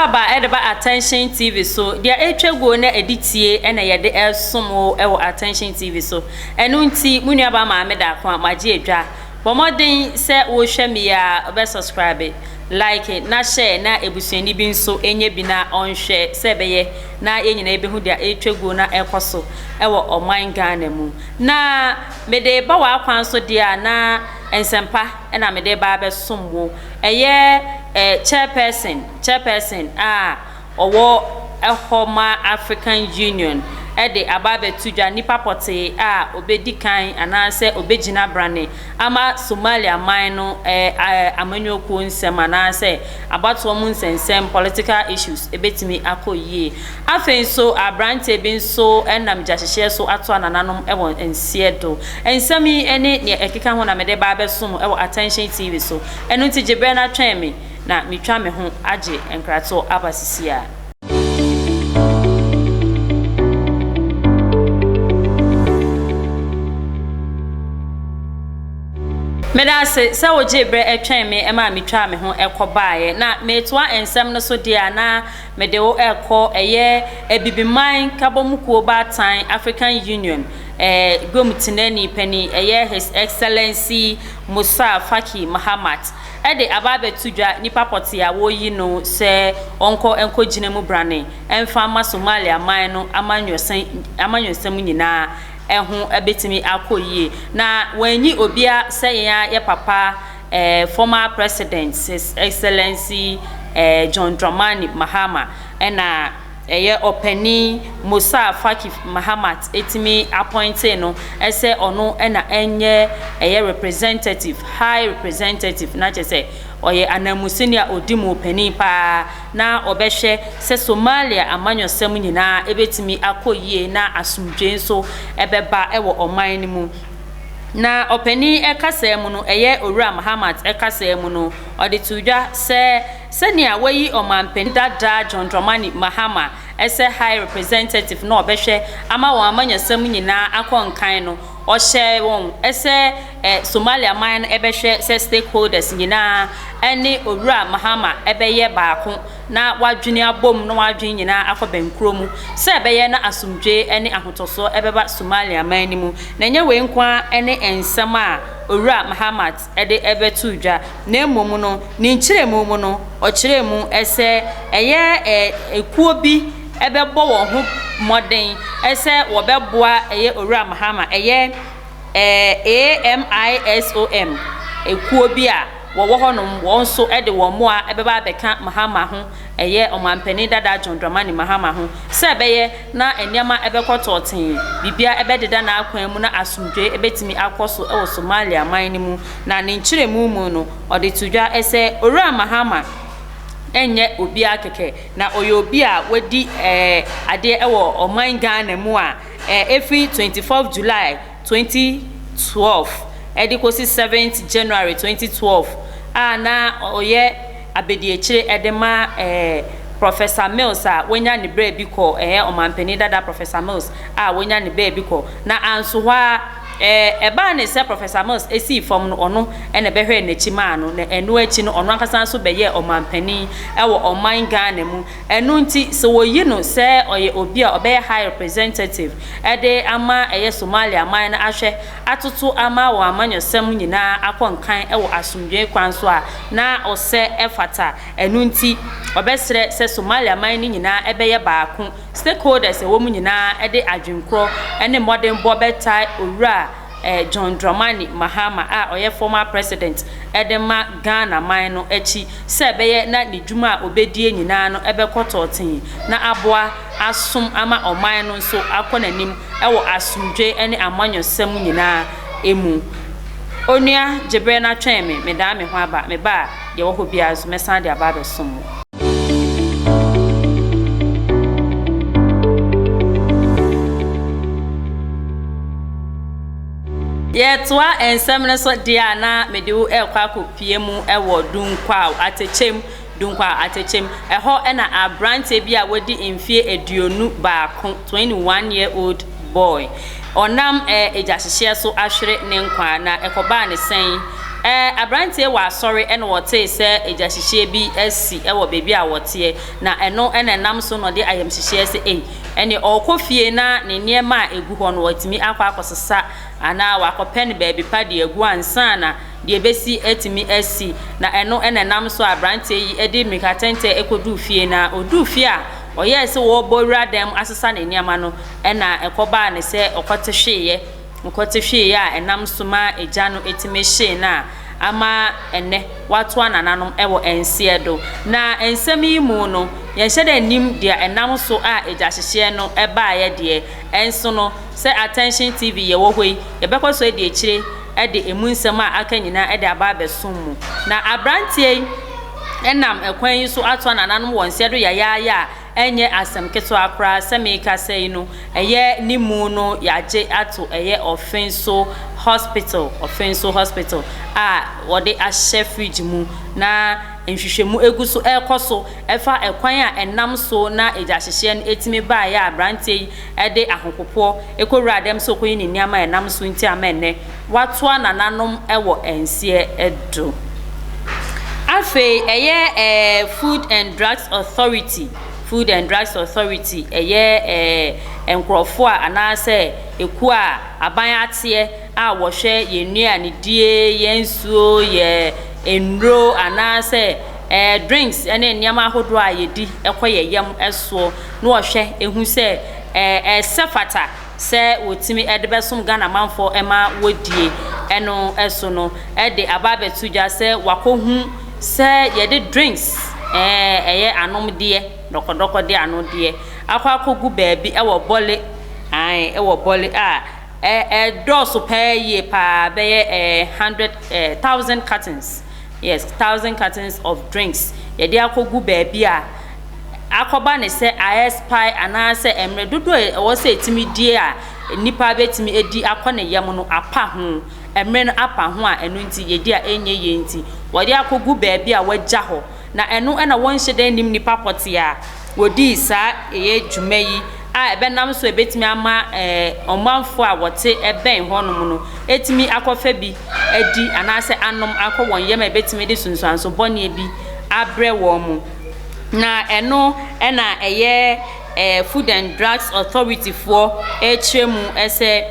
aba edeba Attention TV so dia etwego na editie na yede esomo ewo Attention TV so enu nti munuaba ma me da kwa maje edwa bomodin se wo hwe me ya obe subscribe like na share na ebusuani bi nso enye bi na onhwe se beye na yenyina ebehu dia etwego na ekoso ewo oman Ghana mu na mede ba wa kwan so dia na ensempa na mede ba be somwo eye chairperson owo ehoma African Union ede ababe tuja nipa pote obedi kan anase obegina brane ama Somalia man no amanyoku nsem anase abato mu nsensem political issues ebetimi akoyie afenso abrante bi nso enam jahehye so ato anananom ewo ensiedo ensami ene ne ekeka ho na mede ba be som ewo Attention TV so enu nti jebre na twen me na mitwa me ho age enkrato abasisia medase se oje bre etwen me ema mitwa me ho ekobaaye na metwa ensem no so dia na mede wo eko eye ebibiman kabomukuo batan African Union gomutinani pani eye His Excellency Musa Faki Mahamat ede ababe tudwa nipa poti ya wo yi no se onko enko gina mu brane emfa ma Somalia man no amanyosem nyina ehun ebetimi akoyie na wanyi obia se ya papa former president His Excellency John Dramani Mahama na eye openi Musa Faki Mahamat etimi appointed no ese ono na enye eye representative high representative na chese oye anamusinia odimu openi pa na obehwe se Somalia amanyosem nyina ebetimi akoyie na asumdwe nso ebeba ewo oman ni mu na openi ekasa mu no eye Owura Mahamat ekasa mu no odi tudwa se nia wayi omanpen dada John Dramani Mahama ese high representative no obehwe ama won amanyosem nyina akonkan no o share won ese Somalia man ebehwe se stakeholders nyina ene Owura Mahama ebeye baako na wadwene abom na wadwene nyina akobenkro mu se ebeye na asumdwe ene ahotoso ebeba Somalia man ni mu na nye we nkwa ene ensem a Owura Mahamat ede ebetu dwa na emom no ni nkyeremu mu no o kyeremu ese eye ekuo bi ebebo wo ho modern ese wo beboa eye Owura Mahama eye AMISOM ekuo bi a wo honom won so ede wo mo a ebeba beka Mahama ho eye omanpeni dada John Dramani Mahama ho se beye na eniama ebekototen bibia ebededa na akwan mu na asumdwe ebetimi akoso ewo Somalia man ni mu na ne nkyeremu mu no ode tudwa ese Owura Mahama enye obi akeke na oyobi a wadi ade ewo oman Ghana mu a every 24th July 2012 edikosi 7th January 2012 na oye abediechire edema Professor Mills wenya ne bra bi ko omanpeni dada Professor Mills wenya ne bra bi ko na anso hwa eba ne se Professor Mills esi form no ono ene behwe n'echi ma no na enu echi no ono akasa so beye omanpeni ewo oman Ghana mu enu nti se woyi no se oye obi a obe high representative ede ama eye Somalia man na ahwe atoto ama wo amanyosem nyina akonkan ewo asumdwe kwan so a na ose efata enu nti obesre se Somalia man ni nyina ebeye baako stakeholders ewo mu nyina ede adwenkro ene modern bobetai Owura John Dramani Mahama oye former president edema Ghana man no echi se beye na ne dwuma obedie nyina no ebekototen na aboa asum ama oman no so akonanim ewo asumdwe ene amanyosem nyina emu onua jebre na twen me da me ho aba me ba ye wo ho bia so mesan de aba be som yetwa ensem ne so dia na mede wo ekwa kopie mu ewo dunkwa atechem eho na abrante bia wodi emfie eduonu baako 21-year-old boy onam ejahehye so ahwere ne nkwa na ekoba ne sen Abrantie wa sorry ene wote se ejahihye bi asi ewo bebi a wote na eno ene nam so no de ayamhihye se ene okofie na ne niema egu ho no watimi akosesa ana wakopene bebi pa de egu ansa na de besi etimi asi na eno ene nam so abrantie yi edi mikatente ekodu fie na odu fie a oye se wo bowura dem asesa ne niema no ena ekoba ne se okotehweye nkotehwe ya enam soma eja no etimehye na ama enne watu anananom ewo ense do na ensem yi mu no ye hyede nim dia enam so a eja hyehye no eba ye de enso no se Attention TV ye wo hoi ye bekoso e de ekire e de emu nsem a aka nyina e de aba besom mu na abrantie enam ekwan yi so atu anananom wonse do ya enye asem keto akra semeka sei no eye nimu no yaje ato eye Ofenso hospital a wode a fridge mu na nhwehwemu eguso ekoso efa ekwan a enam so na ejahihye no etime ba ya abrantie ede ahokopo ekowura dem so koyi ni niama enam so nti amenne watu anananom ewo ense edo afi eye Food and Drugs Authority eye enkrofo a anase eku a aban ate a wo hwe yenua ne die yensuo ye enro anase drinks ene niam ahodo a yedi ekoye yam eso no wo hwe ehu se sefata se wotimi edebesom Ghana manfo ema wodie eno eso no ede ababetuja se wakohu se yede drinks eye anom de dokodoko de anu de akwakogu baabi ewo bole ewo bole a dosu pay pa be 100,000 cartons. Yes, 1,000 cartons of drinks yede akogu baabi a akoba ne se aspy anase emre dodo wo se etimi die a nipa betimi edi akone yam no apa ho emre no apa ho a enu nti yedi a enye ye nti wode akogu baabi a wagya ho na eno ena won hyede nim nipa pote a wodi sa eye dwuma yi a ebe nam so ebetimi ama omanfo a wote eben honum no etimi akofa bi edi anase anom akowon yem ebetimi de sunsuanso bone bi abre wo mu na eno ena eye Food and Drugs Authority for echemu ese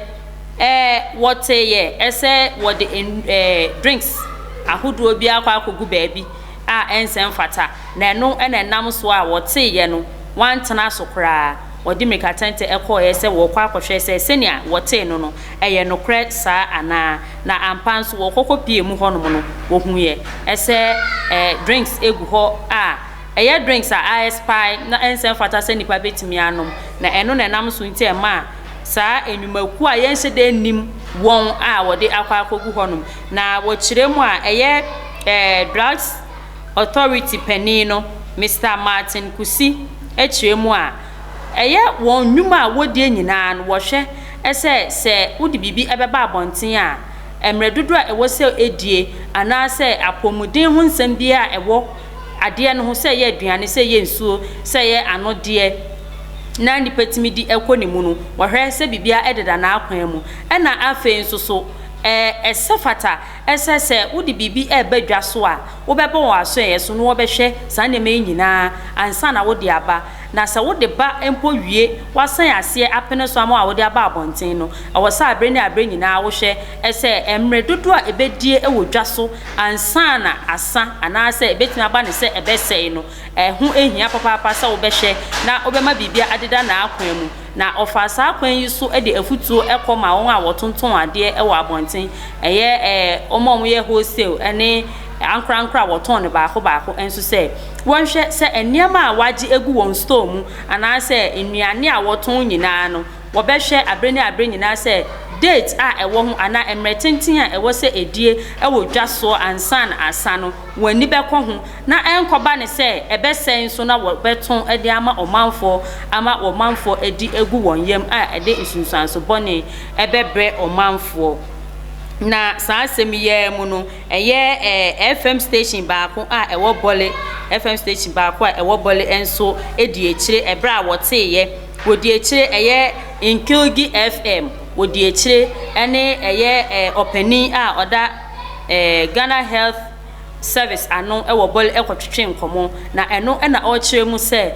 wote ye ese wode drinks ahodo bi akwakogu baabi a ensem fata na eno ena nam so a wote ye no wantena so kra wodi mikatente ekoye se wo kwa akohwe se senia wote no no eye no kre sa ana na ampanso wo kokopie mu honom no wo huye ese drinks egu ho a eye drinks a spy na ensem fata se nipa betimi anom na eno na nam so nti ema sa enwumaku a yense de nim won a wode akwa akogu honom na wo kiremu a eye Drugs Authority penino Mr. Martin Kusi ekiremu a eye won nwuma a wodi nyina no wo hwe ese se wodi bibi ebeba abonten a emre dodo a ewo se edie anase apomuden ho nsem bia a ewo ade no ho se ye aduane se ye nsuo se ye anode na nipetimi di ekonimu no wo hwe se bibia ededa na akwan mu ena afen so esefata esese wudi bibi ebedwa so a wo bebe wo aso yeso no wo behwe sane me nyina ansa na wodi aba na se wodi ba empo wie wasan ase apene so ama wodi aba abonten no awosa abre ni abre nyina wo hwe ese emre dodo a ebedie ewodwa so ansa na asa anase ebetimi aba ne se ebesei no hu ehia papa se wo behwe na obema bibia adeda na akwan mu na ofasa akwan yi so de afutuo ekoma won a wotonton ade ewo abonten eye omom ye wholesale ene ankra woton ne baako enso se wonhwe se eniama a waji egu won store mu anase enuane a woton nyina no wo behwe abre nyina se date a ewo ho ana emretintin a ewo se edie ewo dwaso ansan asano wani bekọ ho na enkoba ne se ebesen so na wo beton ede ama omanfo edi egu won yam a ede isunsanso bone ebebre omanfo na saasem ye mu no eye FM station baako a ewo bole FM station baako a ewo bole enso edi ekire ebra wote ye wodi ekire eye Inkilgi FM wodi ekire ene eye openi a oda Ghana Health Service ano ewo bol ekotwetwe nkomo na eno na o kire mu se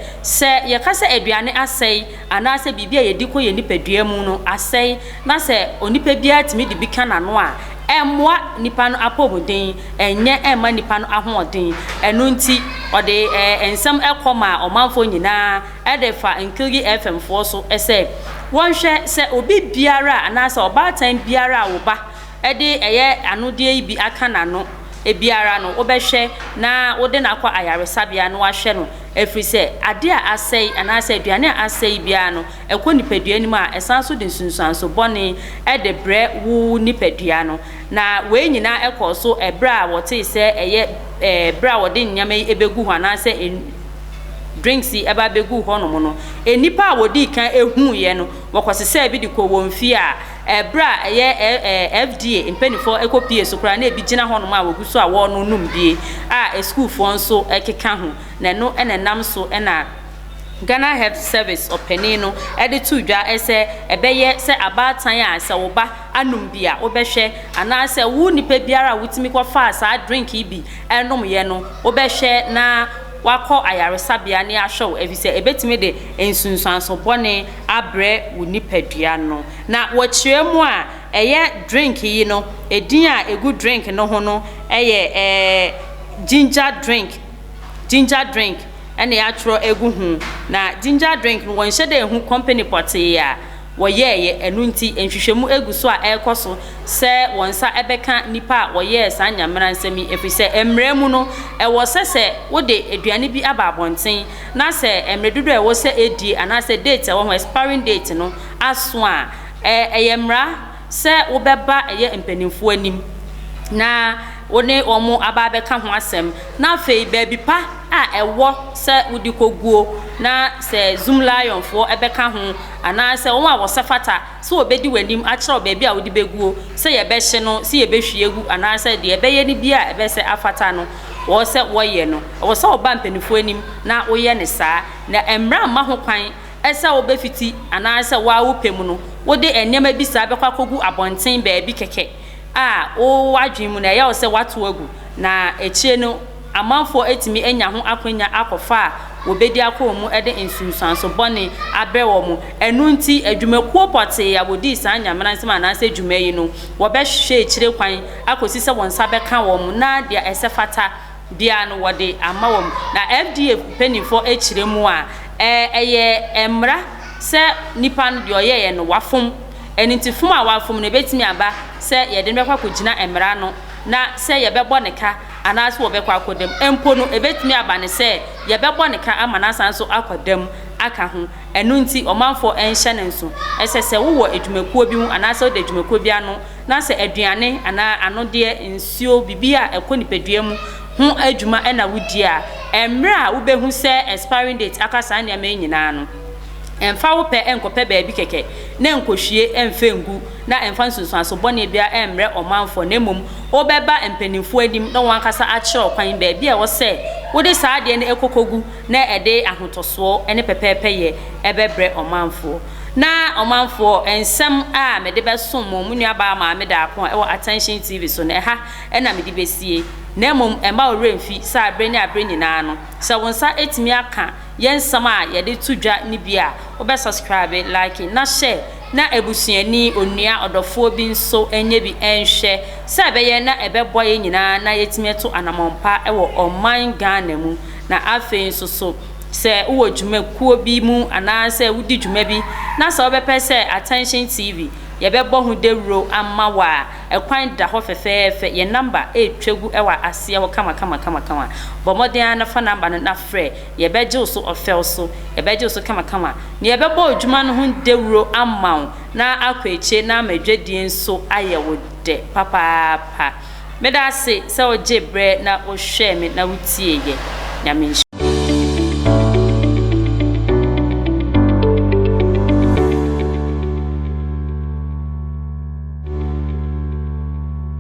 ye ka se aduane asai ana se bibia ye diko ye nipadua mu no asai na se onipa bia timi de bika na no a emwa nipa no apobodin enye emma nipa no ahoodin eno nti ode ensam ekoma omanfo nyina edefa Nkirigi FM fo so ese wonhwe se obi biara ana se obatan biara wo ba ede eye anodie bi aka na no ebiara no obehwe na wode na kwa ayaresabia no ahwe no efri se ade a asai anase aduane a asai bia no ekọ nipadua nim a esanso de sunsuanso bone ede bre wu nipadua no na we nyina ekọ so ebra wote se eye bra wode nyama ebegu ho anase drinks eba begu ho no mo no enipa a wodi kan ehu ye no wokosese bi diko wonfi a ebra eye FDA impenifo ekopie so kra na ebi gina ho no ma woguso a wo no num bie a school fo nso ekeka ho na no enenam so na Ghana Health Service openino ede tudwa ese ebeye se abatan a se wo ba anum bia obehwe ana se wu nipa biara wutimi kwa fa sa drink ibi enom ye no obehwe na wako ayaresabia ne ahwew efise ebetime de ensunsuanso bone abre wo nipadua no na wo kiremu a eye drink yi no edin a egu drink no ho no eye ginger drink ene ya tro egu hu na ginger drink no won hyede hu company pote ya woyeye enu nti enhwehwemu egu so a ekoso se wonsa ebeka nipa woye sa nyamra nsemi efise emremu no ewo sese wode eduane bi aba abonten na se emredudu ewo se edi ana se date ewo expiring date no aso a eyemra se wobeba eye empanimfo anim na woni omo aba beka ho asem na fei baby pa a ewo se wudi koguo na se Zoom Lion fo ebeka ho ana se won a wosafata se obedi wanim a kire baby a wudi beguo se ye behye no se ye behwie egu ana se de ebeye ni bia ebese afata no wo se woye no wo se oba mpanifo anim na woye ne saa na emra ma ho kwan ese obefiti ana se wa wo pemu no wode enema bi saa bekwa kogu abonten baby keke o wadwemu na ya se watu agu na echie no amanfo etimi enya ho akwanya akofa obedi akomu ede ensunsanso bone abewo mu enu nti adwumakuo pote ya bodi san nyamana nsema na se adwumayi no wo be hwe echire kwan akosi se wonsa beka wo mu na dia esefata bia no wode ama wo mu na FDA penifo echire mu a eye emra se nipa no de oyeye no wafom enitifum a wafom ne betimi aba se yede nbekwa kogina emra no na se yebebo ne ka anaso obekwa akodem empo no ebetimi aba ne se yebebo ne ka amana sanso akodem aka ho enu nti omanfo enhye ne nso esese wo edwumakuo bi hu anaso de edwumakuo bi ano na se aduane ana anode nsuo bibia ekonipadua mu hu adwuma na wudi a emra wo behu se expiring date akasa ne amenyina no emfa wo pe enkope baabi keke na enkohwie emfengu na emfa nsunsuanso bone bia emre omanfo na mum obeba empanimfo adim na won akasa a kire okwan baabi a wo se wo de saade ne ekokogu na ede ahotoso ene pepepe ye ebebre omanfo na omanfo ensem a mede besom mu nua ba ma me da akon e wo Attention TV so na ha na mede besie na mum emba oremfi sa abre ni abre nyina no se wonsa etimi aka yensam a yede tudwa ni bia obe subscribe like na share na ebusuani onua odofo bi nso enye bi enhwe se abeye na ebeboye nyina na yetimi to anamonpa ewo oman Ghana mu na afen nso so se uwo dwumakuo bi mu ana se wudi dwuma bi na se obepe se Attention TV yebebo hu dewro amma wa ekwan da ho fefefe ye number etwegu ewa ase wo kama bomoden na fa number na frɛ yebeje so ofel so yebeje so kama ne yebebo odwuma no hu dewro amma na akwaeche na madwadie nso ayewo de papa meda se ojebre na ohwe me na wutie ye nyame